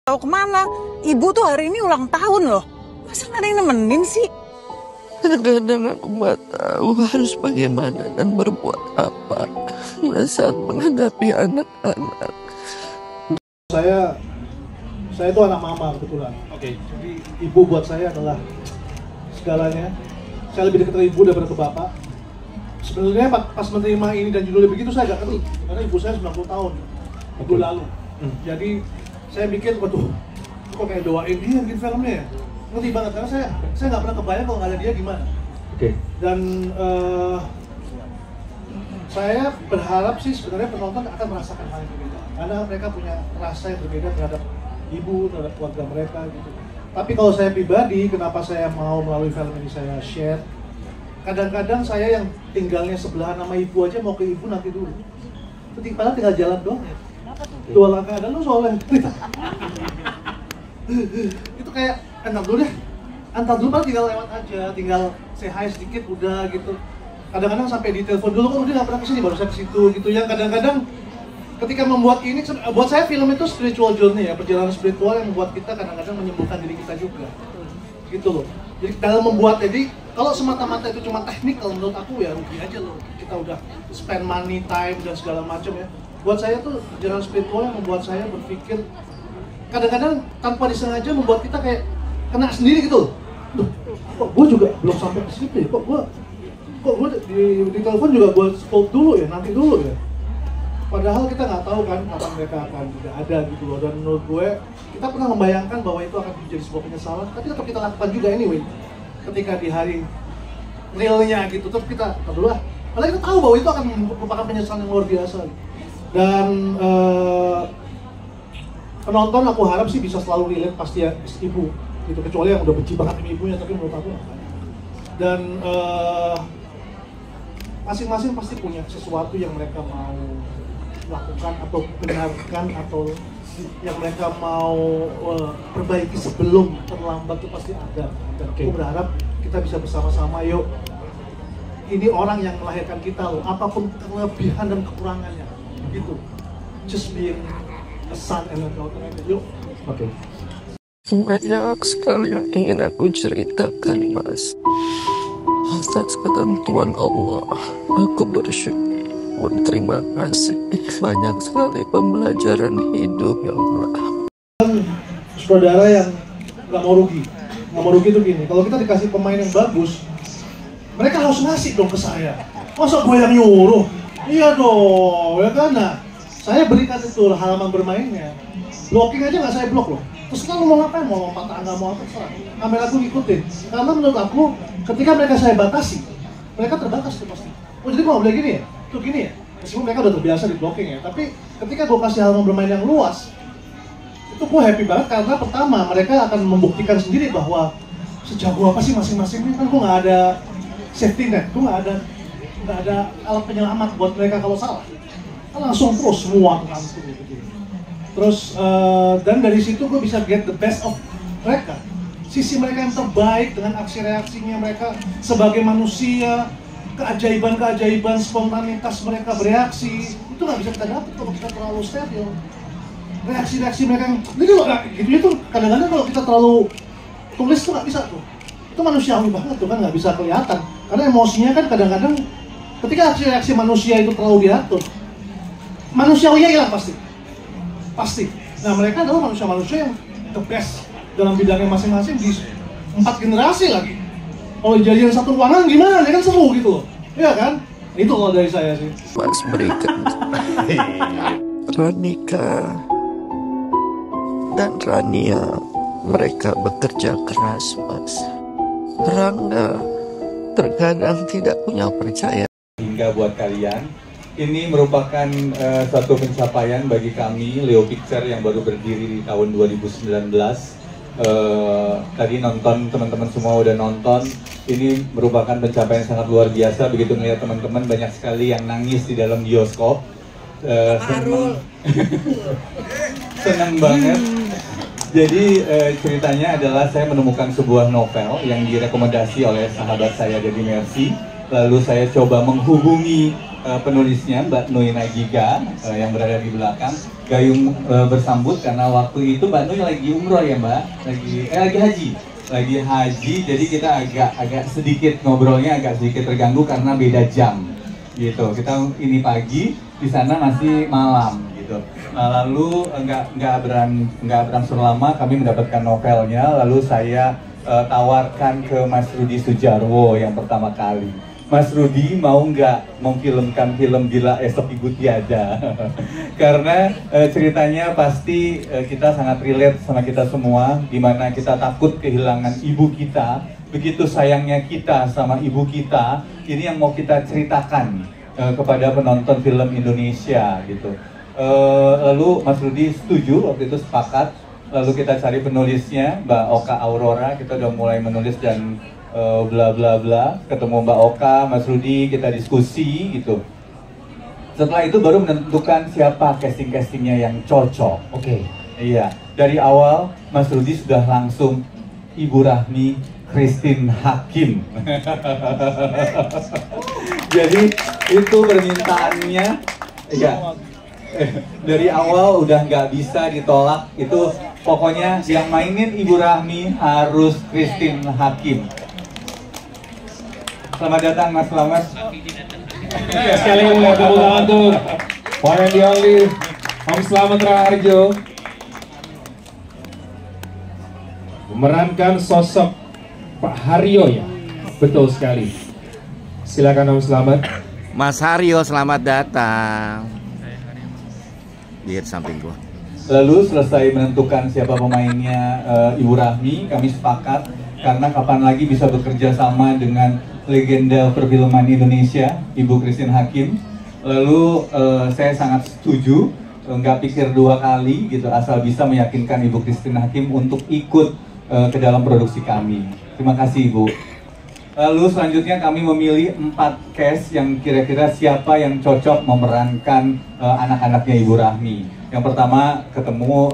tahu kemana. Ibu tuh hari ini ulang tahun loh. Masa nggak ada yang nemenin sih? Kadang-kadang aku nggak tahu harus bagaimana dan berbuat apa saat menghadapi anak-anak. Saya itu anak mama kebetulan. Oke. Jadi ibu buat saya adalah segalanya. Saya lebih dekat ke ibu daripada ke bapak. Sebenarnya pas menerima ini dan judulnya begitu saya agak ngeri karena ibu saya 90 tahun minggu lalu. Jadi saya mikir, waduh, kok kayak doain dia bikin filmnya ya? Ngerti banget karena saya nggak pernah kebayang kalau nggak ada dia gimana. Dan saya berharap sih sebenarnya penonton akan merasakan hal yang berbeda karena mereka punya rasa yang berbeda terhadap ibu, terhadap keluarga mereka gitu. Tapi kalau saya pribadi, kenapa saya mau melalui film ini saya share? Kadang-kadang saya yang tinggalnya sebelahan sama ibu aja mau ke ibu nanti dulu. Padahal tinggal jalan doang ya. 2 langkah ada lu soalnya. Itu kayak antar dulu deh. Antar dulu paling tinggal lewat aja, tinggal say hi sedikit udah gitu. Kadang-kadang sampai di telepon dulu, kan udah nggak pernah kesini baru saya ke situ gitu. Yang kadang-kadang ketika membuat ini, buat saya film itu spiritual journey ya, perjalanan spiritual yang membuat kita kadang-kadang menyembuhkan diri kita juga. Gitu loh. Jadi dalam membuat, jadi kalau semata-mata itu cuma technical menurut aku ya rugi aja loh. Kita udah spend money, time dan segala macam ya. Buat saya tuh perjalanan spiritual yang membuat saya berpikir kadang-kadang tanpa disengaja membuat kita kayak kena sendiri gitu. Duh, kok gue juga belum sampai ke situ ya? Kok gue di telepon juga gue scroll dulu ya, nanti dulu ya. Padahal kita nggak tahu kan kapan mereka akan tidak ada gitu loh. Dan menurut gue, kita pernah membayangkan bahwa itu akan menjadi sebuah penyesalan, tapi tetap kita lakukan juga anyway. Ketika di hari realnya gitu, tetap kita dulu lah. Padahal kita tahu bahwa itu akan merupakan penyesalan yang luar biasa. Dan penonton aku harap sih bisa selalu relate pasti ya ibu gitu, kecuali yang udah benci banget sama ibunya, tapi menurut aku enggak. Dan masing-masing pasti punya sesuatu yang mereka mau lakukan atau benarkan atau yang mereka mau perbaiki sebelum terlambat itu pasti ada. Dan aku berharap kita bisa bersama-sama, yuk, ini orang yang melahirkan kita loh, apapun kelebihan dan kekurangannya gitu, just being a son and a daughter aja, yuk. Banyak sekali yang ingin aku ceritakan, Mas. Atas ketentuan Allah, aku bersyukur, terima kasih. Banyak sekali pembelajaran hidup, ya Allah. Saudara yang nggak mau rugi itu gini, kalau kita dikasih pemain yang bagus, mereka harus ngasih dong ke saya. Masa gue yang nyuruh? Iya dong, ya kan? Nah, saya berikan itu halaman bermainnya. Blocking aja nggak saya blok loh. Terus kan mau ngapain, mau lompat tangga, mau apa terserah. Kamera aku ngikutin. Karena menurut aku, ketika mereka saya batasi, mereka terbatas tuh pasti. Oh jadi gue nggak boleh gini ya? Tuh gini ya? Meskipun mereka udah terbiasa di blocking ya. Tapi ketika gue kasih halaman bermain yang luas, itu gue happy banget karena pertama mereka akan membuktikan sendiri bahwa sejago apa sih masing-masing ini. Kan gue nggak ada safety net, gue nggak ada alat penyelamat buat mereka kalau salah. Kan langsung terus semua tuh gitu. Terus dan dari situ gue bisa get the best of mereka, sisi mereka yang terbaik dengan aksi reaksinya mereka sebagai manusia, keajaiban spontanitas mereka bereaksi itu nggak bisa kita dapat kalau kita terlalu steril. Reaksi mereka yang gitu loh, gitu itu kadang-kadang kalau kita terlalu tulis tuh nggak bisa tuh. Itu manusiawi banget tuh kan, nggak bisa kelihatan karena emosinya kan kadang-kadang ketika reaksi manusia itu terlalu diatur, manusiawinya hilang pasti. Nah mereka adalah manusia-manusia yang the best dalam bidangnya masing-masing di 4 generasi lagi. Kalau jadian satu ruangan gimana? Ya kan seru gitu loh. Iya kan? Itu kalau dari saya sih. Mas berikan Ranika dan Rania, mereka bekerja keras, Mas. Rangga terkadang tidak punya percaya. Hingga buat kalian, ini merupakan suatu pencapaian bagi kami, Leo Picture yang baru berdiri di tahun 2019. Tadi nonton, teman-teman semua udah nonton. Ini merupakan pencapaian sangat luar biasa. Begitu melihat teman-teman banyak sekali yang nangis di dalam bioskop. Senang banget. Jadi ceritanya adalah saya menemukan sebuah novel yang direkomendasi oleh sahabat saya Deddy Mercy. Lalu saya coba menghubungi penulisnya Mbak Nuy Nagiga yang berada di belakang. Gayung bersambut karena waktu itu Mbak Nuy lagi umroh ya Mbak, lagi haji, jadi kita agak sedikit ngobrolnya agak sedikit terganggu karena beda jam gitu. Kita ini pagi, di sana masih malam gitu. Lalu nggak berangsur lama kami mendapatkan novelnya, lalu saya tawarkan ke Mas Rudi Sudjarwo yang pertama kali. Mas Rudi mau nggak memfilmkan film Bila Esok Ibu Tiada? Karena ceritanya pasti kita sangat relate sama kita semua, dimana kita takut kehilangan ibu kita, begitu sayangnya kita sama ibu kita, ini yang mau kita ceritakan kepada penonton film Indonesia gitu. Lalu Mas Rudi setuju, waktu itu sepakat, lalu kita cari penulisnya, Mbak Oka Aurora, kita udah mulai menulis dan bla bla bla, ketemu Mbak Oka, Mas Rudi, kita diskusi gitu. Setelah itu baru menentukan siapa casting-castingnya yang cocok. Oke. Iya, dari awal Mas Rudi sudah langsung Ibu Rahmi Christine Hakim. Jadi itu permintaannya, ya. Dari awal udah nggak bisa ditolak. Itu pokoknya yang mainin Ibu Rahmi harus Christine Hakim. Selamat datang Mas Selamat. Ya, sekali lagi tepuk tangan tuh one and the only Om Slamet Raharjo memerankan sosok Pak Haryo ya, betul sekali. Silakan Om Slamet. Mas Haryo, selamat datang. Lihat samping gua. Lalu selesai menentukan siapa pemainnya Ibu Rahmi, kami sepakat karena kapan lagi bisa bekerja sama dengan legenda perfilman Indonesia, Ibu Christine Hakim. Lalu saya sangat setuju, nggak pikir dua kali gitu, asal bisa meyakinkan Ibu Christine Hakim untuk ikut ke dalam produksi kami. Terima kasih Ibu. Lalu selanjutnya kami memilih 4 cast yang kira-kira siapa yang cocok memerankan anak-anaknya Ibu Rahmi. Yang pertama ketemu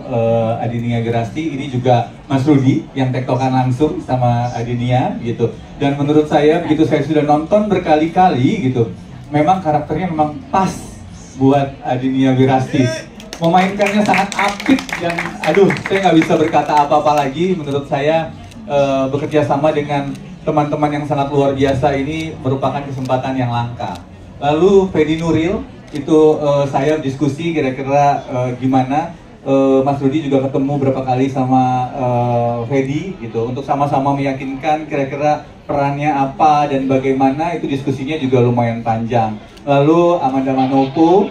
Adinia Gerasti, ini juga Mas Rudi yang tektokan langsung sama Adinia gitu. Dan menurut saya begitu saya sudah nonton berkali-kali gitu, memang karakternya memang pas buat Adinia Gerasti. Memainkannya sangat apik dan aduh, saya nggak bisa berkata apa-apa lagi. Menurut saya bekerja sama dengan teman-teman yang sangat luar biasa ini merupakan kesempatan yang langka. Lalu Fedi Nuril, itu saya diskusi kira-kira gimana. Mas Rudi juga ketemu berapa kali sama Fedi gitu untuk sama-sama meyakinkan kira-kira perannya apa dan bagaimana. Itu diskusinya juga lumayan panjang. Lalu Amanda Manopo,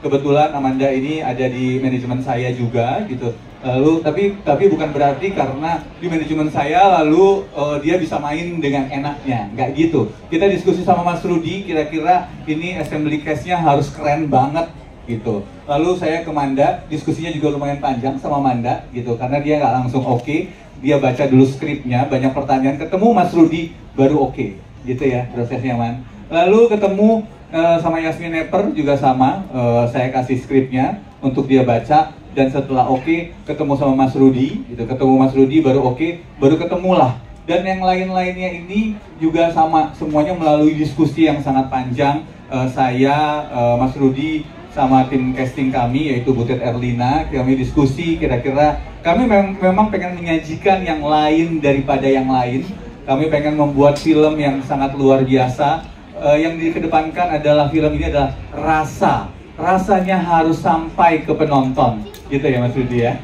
kebetulan Amanda ini ada di manajemen saya juga gitu. Lalu tapi bukan berarti karena di manajemen saya lalu dia bisa main dengan enaknya, nggak gitu. Kita diskusi sama Mas Rudi, kira-kira ini assembly cast-nya harus keren banget gitu. Lalu saya ke Manda, diskusinya juga lumayan panjang sama Manda gitu, karena dia nggak langsung oke. Dia baca dulu skripnya, banyak pertanyaan, ketemu Mas Rudi baru oke, gitu ya prosesnya Man. Lalu ketemu sama Yasmin Nepper juga sama, saya kasih skripnya untuk dia baca. Dan setelah oke, ketemu sama Mas Rudi, gitu. Ketemu Mas Rudi baru oke, baru ketemulah. Dan yang lain-lainnya ini juga sama, semuanya melalui diskusi yang sangat panjang. Saya, Mas Rudi, sama tim casting kami, yaitu Butet Erlina, kami diskusi kira-kira kami memang pengen menyajikan yang lain daripada yang lain. Kami pengen membuat film yang sangat luar biasa. Yang dikedepankan adalah film ini adalah rasanya harus sampai ke penonton. Gitu ya Mas Rudi ya.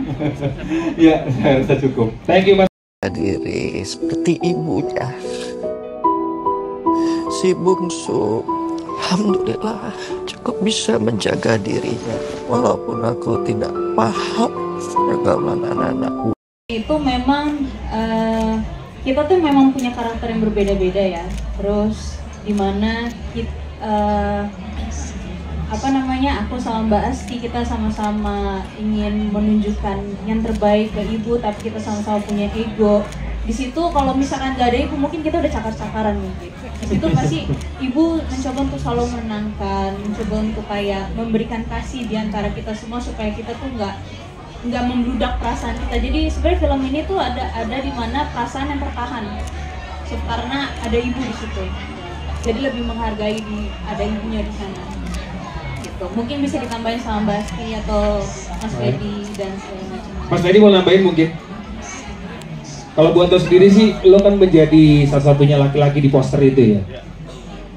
Ya, saya rasa cukup. Thank you Mas. Diri seperti ibunya. Si bungsu, alhamdulillah cukup bisa menjaga dirinya. Walaupun aku tidak paham pergaulan anak-anak. Itu memang kita tuh memang punya karakter yang berbeda-beda ya. Terus dimana aku sama Mbak Asti, kita sama-sama ingin menunjukkan yang terbaik ke ibu, tapi kita sama-sama punya ego. Di situ kalau misalkan nggak ada ibu, mungkin kita udah cakar-cakaran mungkin. Di situ pasti ibu mencoba untuk selalu menenangkan, mencoba untuk kayak memberikan kasih di antara kita semua supaya kita tuh nggak membludak perasaan kita. Jadi sebenarnya film ini tuh ada di mana perasaan yang tertahan, karena ada ibu di situ. jadi lebih menghargai ada ibunya di sana gitu. Mungkin bisa ditambahin sama Mbak Asti atau Mas Fedi dan segala macam. Mas Fedi mau nambahin mungkin? Kalau buat lo sendiri sih, lo kan menjadi salah satunya laki-laki di poster itu ya.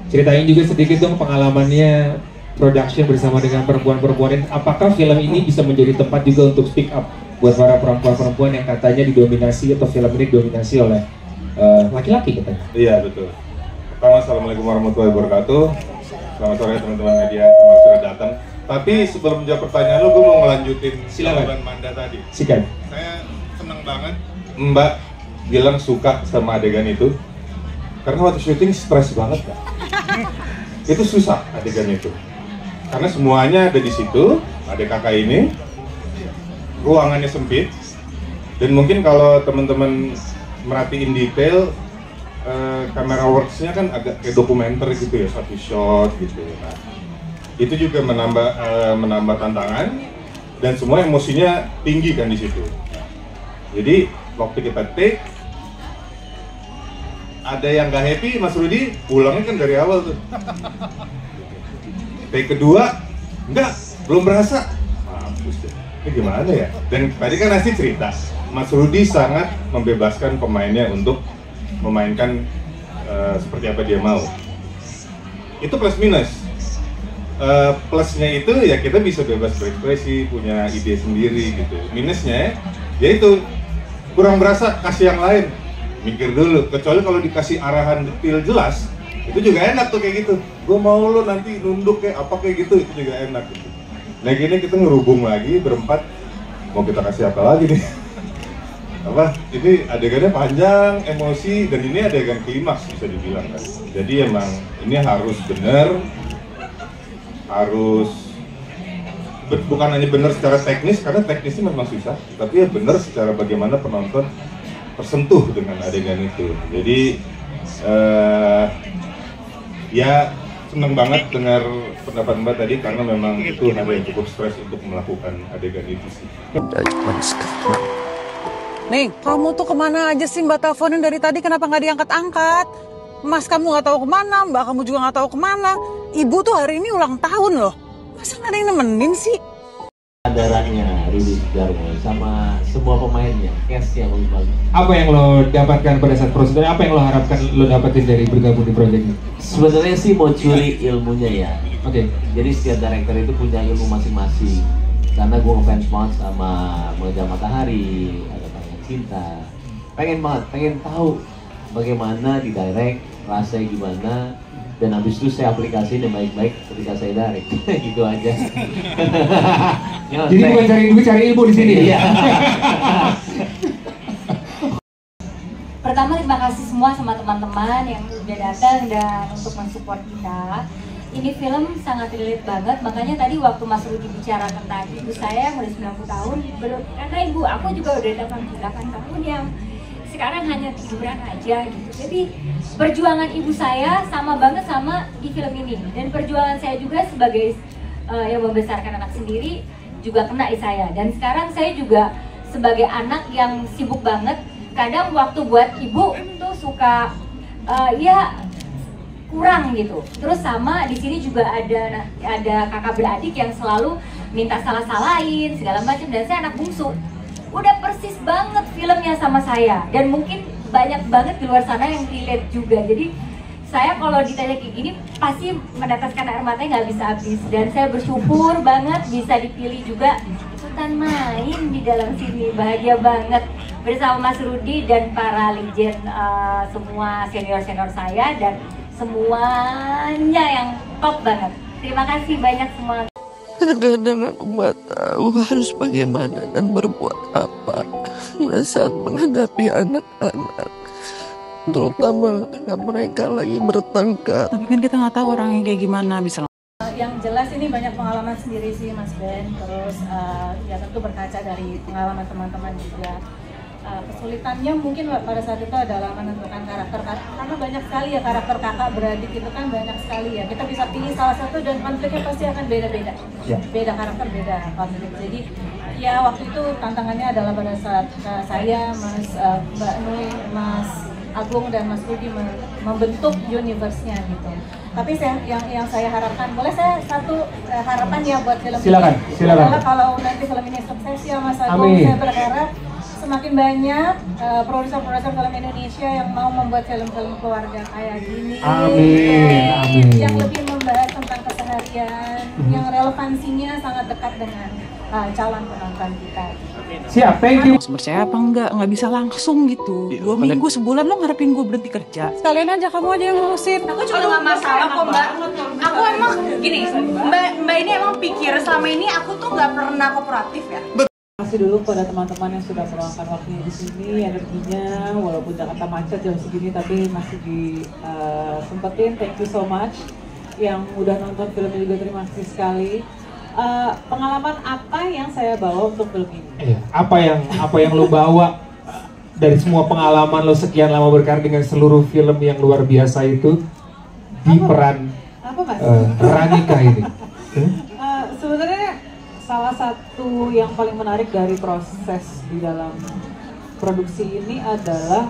Ceritain juga sedikit dong pengalamannya production bersama dengan perempuan-perempuan. Apakah film ini bisa menjadi tempat juga untuk speak up buat para perempuan-perempuan yang katanya didominasi atau film ini didominasi oleh laki-laki katanya? Iya betul. Pertama, assalamualaikum warahmatullahi wabarakatuh. Selamat sore teman-teman media, terima kasih sudah datang. Tapi sebelum menjawab pertanyaan lo, gue mau ngelanjutin jawaban Manda tadi. Sikat. Saya senang banget Mbak bilang suka sama adegan itu, karena waktu syuting stres banget kan. Itu susah adegan itu, karena semuanya ada di situ. Ada kakak ini, ruangannya sempit, dan mungkin kalau teman-teman merhatiin detail, kamera works-nya kan agak kayak dokumenter gitu ya, satu shot gitu. Nah, itu juga menambah tantangan, dan semua emosinya tinggi kan di situ. Jadi waktu kita take, ada yang nggak happy, Mas Rudi pulangnya kan dari awal tuh. Take kedua, enggak, belum berasa. Mampus deh, ini gimana ya? Dan tadi kan Asti cerita, Mas Rudi sangat membebaskan pemainnya untuk memainkan seperti apa dia mau. Itu plus minus. Plusnya itu ya kita bisa bebas berekspresi, punya ide sendiri gitu. Minusnya ya itu kurang berasa, kasih yang lain. Mikir dulu, kecuali kalau dikasih arahan detail jelas, itu juga enak tuh kayak gitu. Gue mau lo nanti nunduk kayak apa kayak gitu, itu juga enak gitu. Nah gini kita ngerubung lagi berempat, mau kita kasih apa lagi nih? Apa? Ini adegannya panjang, emosi, dan ini adegan klimaks bisa dibilang kan. Jadi emang ini harus bener, harus bukan hanya bener secara teknis, karena teknisnya memang susah, tapi ya bener secara bagaimana penonton tersentuh dengan adegan itu. Jadi ya seneng banget dengar pendapat Mbak tadi, karena memang itu hal yang cukup stres untuk melakukan adegan itu sih. Nih, kamu tuh kemana aja sih Mbak teleponin dari tadi, kenapa nggak diangkat-angkat? Mas kamu nggak tahu kemana, Mbak kamu juga nggak tahu kemana. Ibu tuh hari ini ulang tahun loh, masa nggak ada yang nemenin sih? Darahnya Rudi Sudarmo sama semua pemainnya, cast yang lebih bagus. Apa yang lo dapatkan pada saat proses? Apa yang lo harapkan lo dapetin dari bergabung di proyek ini? Sebenarnya sih mau curi ilmunya ya. Oke. Jadi setiap director itu punya ilmu masing-masing. Karena gue ngefans banget sama Mengejar Matahari, Ada Tanya Cinta. Pengen tahu bagaimana di direct, rasanya gimana. Dan habis itu saya aplikasiin yang baik-baik ketika saya direct. Gitu aja. Jadi bukan cari ilmu di sini. Iya. Pertama terima kasih semua sama teman-teman yang udah datang dan untuk mensupport kita. Ini film sangat relate banget, makanya tadi waktu Mas Rudi bicara tentang ibu saya yang udah 90 tahun, belum, karena ibu aku juga udah 88 tahun yang sekarang hanya tiduran aja gitu. Jadi perjuangan ibu saya sama banget sama di film ini, dan perjuangan saya juga sebagai yang membesarkan anak sendiri juga kena di saya. Dan sekarang saya juga sebagai anak yang sibuk banget, kadang waktu buat ibu tuh suka ya kurang gitu. Terus sama di sini juga ada kakak beradik yang selalu minta salah-salahin segala macam, dan saya anak bungsu. Udah persis banget filmnya sama saya, dan mungkin banyak banget di luar sana yang relate juga. Jadi saya kalau ditanya kayak gini pasti meneteskan air matanya nggak bisa habis, dan saya bersyukur banget bisa dipilih juga ikutan main di dalam sini. Bahagia banget bersama Mas Rudi dan para legend, semua senior-senior saya dan semuanya yang top banget. Terima kasih banyak semua. Kadang-kadang aku nggak tahu harus bagaimana dan berbuat apa saat menghadapi anak-anak, terutama ketika mereka lagi bertengkar. Tapi kan kita nggak tahu orangnya kayak gimana, bisa. Yang jelas ini banyak pengalaman sendiri sih Mas Ben, terus ya tentu berkaca dari pengalaman teman-teman juga. Kesulitannya mungkin pada saat itu adalah menentukan karakter, karena banyak sekali ya karakter kakak beradik itu kan banyak sekali ya. Kita bisa pilih salah satu dan konfliknya pasti akan beda-beda, beda karakter, beda konflik. Jadi ya waktu itu tantangannya adalah pada saat saya, Mbak Nui, Mas Agung dan Mas Rudi membentuk universe-nya gitu. Tapi yang saya harapkan, boleh saya satu harapan ya buat film silakan, ini? Silakan. Kalau nanti film ini sukses ya Mas Agung, saya berharap semakin banyak produser-produser film Indonesia yang mau membuat film-film keluarga kayak gini. Amin. Yang lebih membahas tentang keseharian, yang relevansinya sangat dekat dengan calon penonton kita. Siap, thank you. Percaya apa enggak? Nggak bisa langsung gitu. 2 minggu, sebulan lo ngarepin gue berhenti kerja. Sekalian aja kamu aja yang ngurusin. Aku juga nggak masalah kok Mbak. Aku emang gini, Mbak ini emang pikir selama ini aku tuh nggak pernah kooperatif ya. Terima kasih dulu pada teman-teman yang sudah meluangkan waktunya di sini, energinya, walaupun Jakarta macet jam segini tapi masih disempetin. Thank you so much. Yang udah nonton filmnya juga terima kasih sekali. Pengalaman apa yang saya bawa untuk film ini? Apa yang lo bawa dari semua pengalaman lo sekian lama berkarir dengan seluruh film yang luar biasa itu di peran Ranika ini? Sebenarnya salah satu yang paling menarik dari proses di dalam produksi ini adalah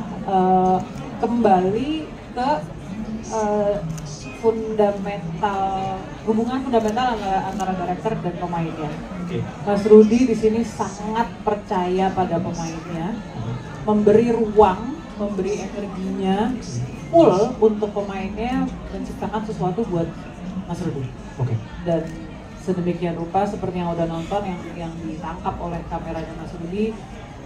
kembali ke hubungan fundamental antara director dan pemainnya. Mas Rudi di sini sangat percaya pada pemainnya, memberi ruang, memberi energinya full untuk pemainnya menciptakan sesuatu buat Mas Rudi. Dan sedemikian rupa seperti yang udah nonton yang ditangkap oleh kameranya Mas Rudi.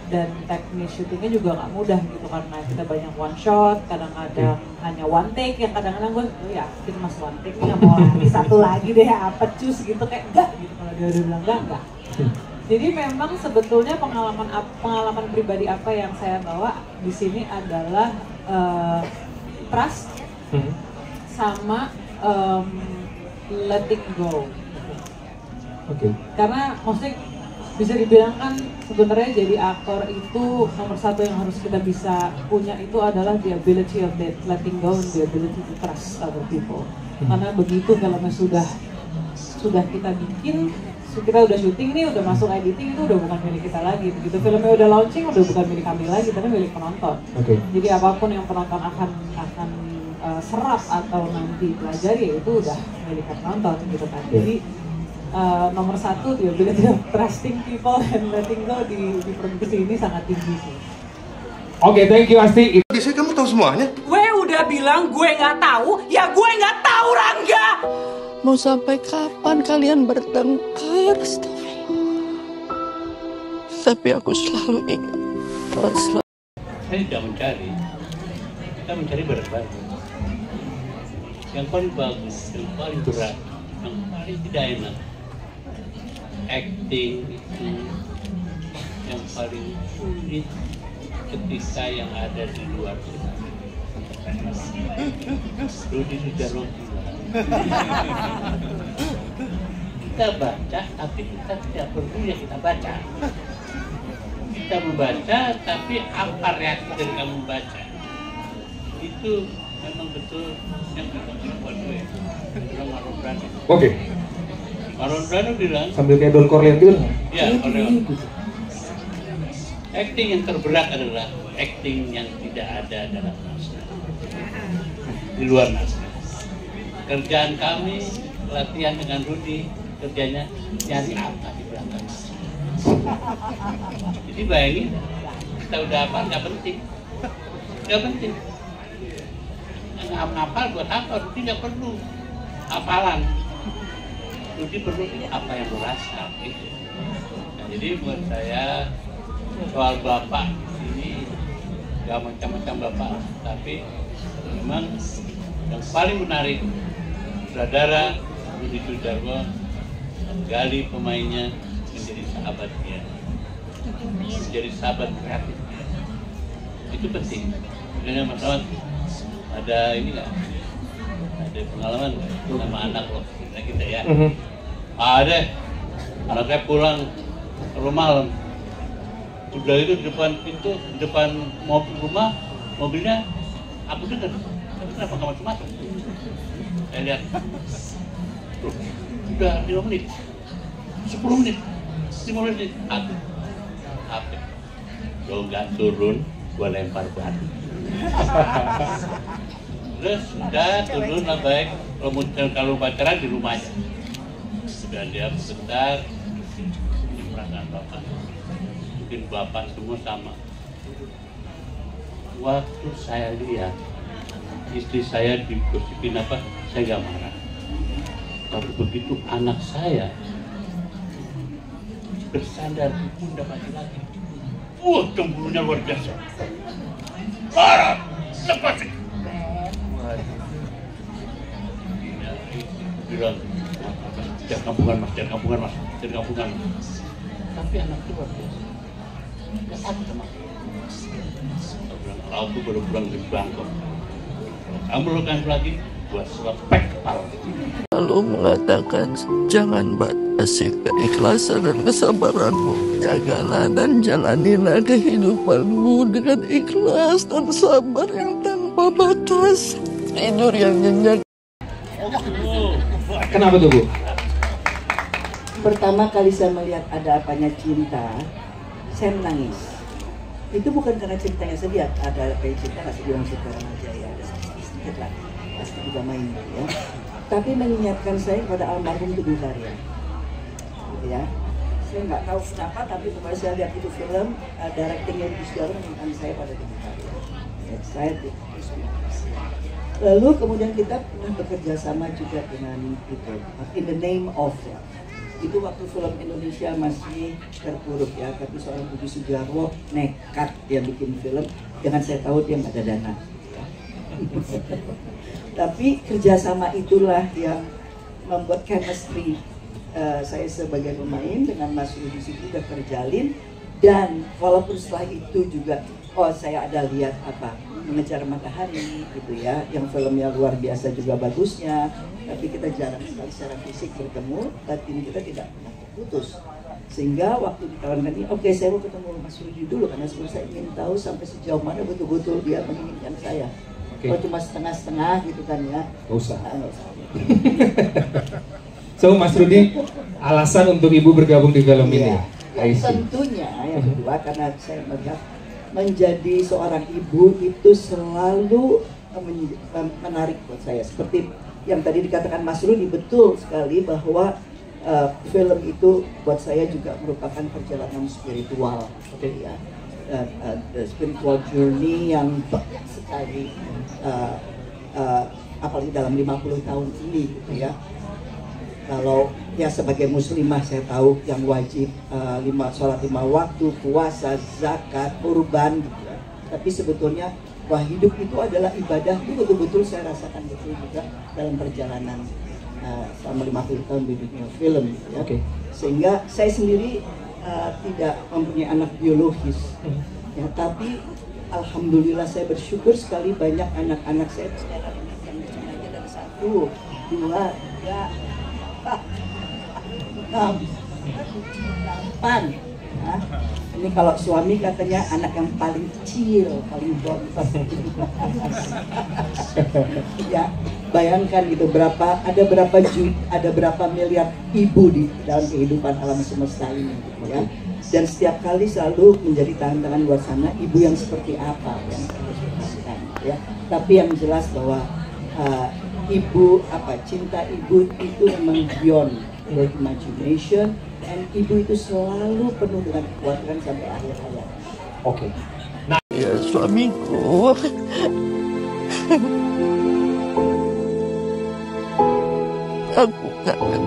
Dan teknis syutingnya juga nggak mudah gitu karena kita banyak one shot, kadang-kadang hanya one take, yang kadang-kadang gue yakin mas one take nggak mau lagi satu lagi deh apa cus gitu kayak enggak gitu, kalau dia udah bilang enggak. Jadi memang sebetulnya pengalaman pribadi apa yang saya bawa di sini adalah trust sama letting go. Karena maksudnya bisa dibilang kan sebenarnya jadi aktor itu nomor satu yang harus kita bisa punya itu adalah the ability of letting go and the ability to trust other people. Karena begitu filmnya sudah kita bikin, kita udah syuting nih, udah masuk editing, itu udah bukan milik kita lagi. Begitu filmnya udah launching, udah bukan milik kami lagi, tapi milik penonton. Jadi apapun yang penonton akan serap atau nanti pelajari itu udah milik penonton gitu kan. Jadi nomor satu dia bilang trusting people and letting go di produksi ini sangat tinggi sih. Oke, thank you Asti. Biasanya kamu tahu semuanya? Gue udah bilang gue nggak tahu, ya gue nggak tahu Rangga. Mau sampai kapan kalian bertengkar? Tapi aku selalu ingat. Saya tidak mencari, kita mencari barang-barang yang paling bagus, yang paling berat, yang paling tidak enak. Acting itu yang paling sulit ketika yang ada di luar sana. Rudi sudah bilang kita baca tapi kita tidak perlu yang kita baca. Kita membaca tapi apa reaksi dari kamu membaca itu memang betul yang kita buat gue. Marlon Brando. Marlon Brando bilang sambil kayak Don Corleone gitu. Ya, Corleone. Acting yang terberat adalah acting yang tidak ada dalam naskah, di luar naskah. Kerjaan kami latihan dengan Rudi, kerjanya nyari apa di belakang. Jadi bayangin, kita udah apa nggak penting, ngapal buat apa? Rudi nggak perlu hafalan. Rudi perlu apa yang berasa gitu. Nah, jadi buat saya soal bapak ini gak macam-macam bapak, tapi memang yang paling menarik saudara Rudi Sudjarwo menggali pemainnya menjadi sahabat dia, menjadi sahabat kreatif dia. Itu penting. Sebenarnya Mas Ahmad ada ini nggak? Ada pengalaman sama anak lo? Kita ya, ada anak saya pulang ke rumah, udah itu di depan pintu, di depan mobil rumah, mobilnya aku dengar, tapi kenapa kamu masuk? Saya lihat, udah 5 menit, 10 menit, 5 menit, HP, kalau nggak turun, gua lempar batu. Terus udah turun lah baik, kalau pacaran di rumahnya. Sudah dia sebentar, perasaan bapak. Mungkin bapak semua sama. Waktu saya lihat istri saya digosipin apa, saya gak marah. Tapi begitu anak saya bersandar di pundak laki-laki, cemburunya luar biasa. Marah, lepasin. Bilang, jangan kampungan mas, jangan kampungan mas, jangan kampungan. Tapi anak itu luar biasa. Gak takut sama. Kalau aku baru pulang dari Bangkok, kamu lakukan lagi, buat selapek kepala. Lalu mengatakan, jangan batasi keikhlasan dan kesabaranmu. Jagalah dan jalanilah kehidupanmu dengan ikhlas dan sabar yang tanpa batas. Tidur yang nyenyak. Kenapa tuh Bu? Pertama kali saya melihat Ada Apanya Cinta, saya menangis. Itu bukan karena ceritanya sedih, ada kayak cinta nggak sedih orang sekarang aja ya, ada sedikit lah, pasti juga main ya. Tapi mengingatkan saya kepada almarhum Teguh Karya, gitu ya. Saya nggak tahu kenapa, tapi kemarin saya lihat itu film, directingnya Gus Dur mengingatkan saya pada Teguh Karya. Ya, saya terus lalu kemudian kita pernah bekerja sama juga dengan itu, In the Name of ya. Itu waktu film Indonesia masih terpuruk ya, tapi seorang Budi Sujarwo nekat dia bikin film dengan saya tahu dia nggak ada dana ya. Tapi kerjasama itulah yang membuat chemistry saya sebagai pemain dengan Mas Rudi sudah terjalin. Dan walaupun setelah itu juga saya ada lihat apa Mengejar Matahari gitu ya, yang filmnya luar biasa juga bagusnya, tapi kita jarang sekali secara fisik bertemu, batin kita tidak pernah putus. Sehingga waktu ditawarkan ini, oke, saya mau ketemu Mas Rudi dulu karena sebenarnya saya ingin tahu sampai sejauh mana betul-betul dia menginginkan saya. Kalau cuma setengah-setengah gitu kan ya. Nggak usah. Nggak usah. So Mas Rudi, alasan untuk Ibu bergabung di film ini? Tentunya yang kedua karena saya melihat menjadi seorang ibu itu selalu menarik buat saya. Seperti yang tadi dikatakan Mas Rudi, betul sekali bahwa film itu buat saya juga merupakan perjalanan spiritual, ya, spiritual journey yang banyak sekali, apalagi dalam 50 tahun ini, gitu ya. Kalau ya sebagai muslimah saya tahu yang wajib sholat 5 waktu, puasa, zakat, kurban gitu ya. Tapi sebetulnya bahwa hidup itu adalah ibadah, itu betul-betul saya rasakan betul juga dalam perjalanan selama 50 tahun di dunia film gitu ya. Sehingga saya sendiri tidak mempunyai anak biologis ya, tapi alhamdulillah saya bersyukur sekali banyak anak-anak saya sekarang yang aja dari 1, 2, 3, 6, 8. Nah, ini kalau suami katanya anak yang paling kecil, paling bontot. Ya, bayangkan gitu ada berapa miliar ibu di dalam kehidupan alam semesta ini, gitu ya. Dan setiap kali selalu menjadi tantangan luar sana, ibu yang seperti apa yang harus dilakukan, ya. Tapi yang jelas bahwa cinta ibu itu memang beyond your imagination, dan ibu itu selalu penuh dengan kekhawatiran sampai akhir hayat. Oke. Nah, ya suamiku, aku kangen.